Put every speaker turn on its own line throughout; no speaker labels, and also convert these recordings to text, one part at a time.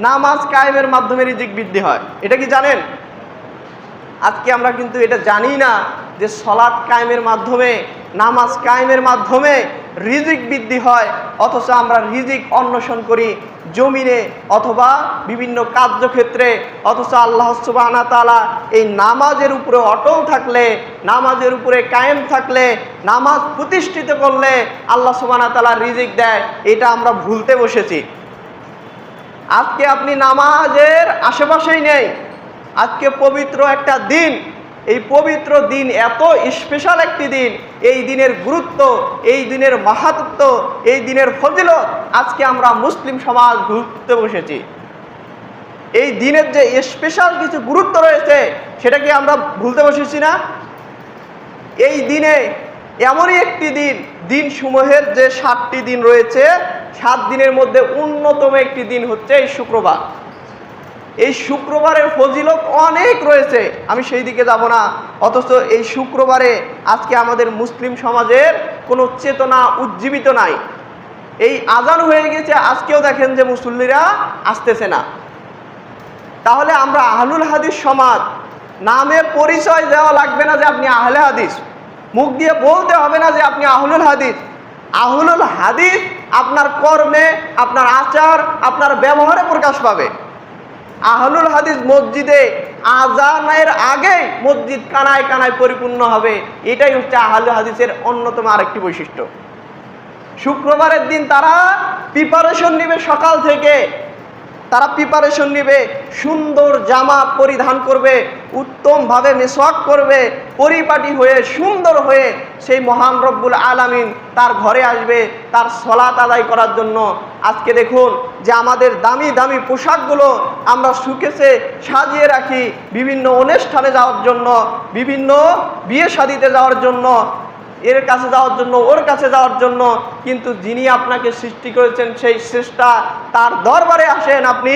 নামাজ কায়েমের মাধ্যমে রিজিক বৃদ্ধি হয়, এটা কি জানেন? আজকে আমরা কিন্তু এটা জানি না যে সালাত কায়েমের মাধ্যমে, নামাজ কায়েমের মাধ্যমে রিজিক বৃদ্ধি হয়, অথচ আমরা রিজিক অন্বেষণ করি জমিনে অথবা বিভিন্ন কার্যক্ষেত্রে। অথচ আল্লাহ সুবহানাহু ওয়া তাআলা এই নামাজের উপরে অটল থাকলে, নামাজের উপরে কায়েম থাকলে, নামাজ প্রতিষ্ঠিত করলে আল্লাহ সুবহানাহু ওয়া তাআলা রিজিক দেয়, এটা আমরা ভুলতে বসেছি। আজকে আপনি নামাজের আশেপাশেই নেই। আজকে পবিত্র একটা দিন, এই পবিত্র দিন এত স্পেশাল একটি দিন, এই দিনের গুরুত্ব, এই দিনের মাহাত্ম্য, এই দিনের ফজিলত আজকে আমরা মুসলিম সমাজ ভুলতে বসেছি। এই দিনের যে স্পেশাল কিছু গুরুত্ব রয়েছে সেটা কি আমরা ভুলতে বসেছি না? এই দিনে এমনই একটি দিন, দিনসমূহের যে 7টি দিন রয়েছে, 7 দিনের মধ্যে অন্যতম একটি দিন হচ্ছে এই শুক্রবার। এই শুক্রবারের ফজিলত অনেক রয়েছে, আমি সেই দিকে যাব না। অথচ এই শুক্রবারে আজকে আমাদের মুসলিম সমাজের কোনো চেতনা উজ্জীবিত নাই। এই আজান হয়ে গেছে, আজকেও দেখেন যে মুসল্লিরা আসতেছে না। তাহলে আমরা আহলুল হাদিস সমাজ, নামে পরিচয় দেওয়া লাগবে না যে আপনি আহলে হাদিস, মুখ দিয়ে বলতে হবে না যে আপনি আহলুল হাদিস। আহলুল হাদিস আপনার কর্মে, আপনার আচার, আপনার ব্যবহারে প্রকাশ পাবে। আহলুল হাদিস মসজিদে আজানের আগে মসজিদ কানায় কানায় পরিপূর্ণ হবে, এটাই হচ্ছে আহলুল হাদিসের অন্যতম আরেকটি বৈশিষ্ট্য। শুক্রবারের দিন তারা প্রিপারেশন নেবে, সকাল থেকে তারা প্রিপারেশন নেবে, সুন্দর জামা পরিধান করবে, উত্তমভাবে মেসওয়াক করবে, পরিপাটি হয়ে সুন্দর হয়ে সেই মহান রব্বুল আলামিন তার ঘরে আসবে তার সালাত আদায় করার জন্য। আজকে দেখুন যে আমাদের দামি দামি পোশাকগুলো আমরা সুকেসে সাজিয়ে রাখি বিভিন্ন অনুষ্ঠানে যাওয়ার জন্য, বিভিন্ন বিয়ে শাদিতে যাওয়ার জন্য, এর কাছে যাওয়ার জন্য, ওর কাছে যাওয়ার জন্য। কিন্তু যিনি আপনাকে সৃষ্টি করেছেন সেই স্রষ্টা, তার দরবারে আসেন আপনি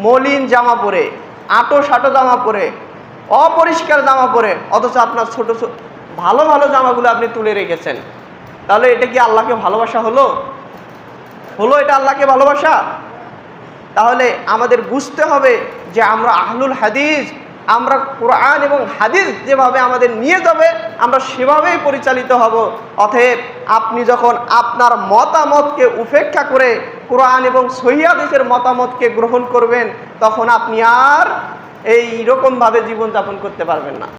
মলিন জামা পরে, আটো সাটো জামা পরে, অপরিষ্কার জামা পরে, অথচ আপনার ছোট ছোট ভালো ভালো জামাগুলো আপনি তুলে রেখেছেন। তাহলে এটা কি আল্লাহকে ভালোবাসা হলো? এটা আল্লাহকে ভালোবাসা? তাহলে আমাদের বুঝতে হবে যে আমরা আহলুল হাদিস, আমরা কোরআন এবং হাদিস যেভাবে আমাদের নিয়ে যাবে আমরা সেভাবেই পরিচালিত হব। অতএব আপনি যখন আপনার মতামতকে উপেক্ষা করে কোরআন এবং সহিহ হাদিসের মতামতকে গ্রহণ করবেন, তখন আপনি আর এই রকমভাবে জীবনযাপন করতে পারবেন না।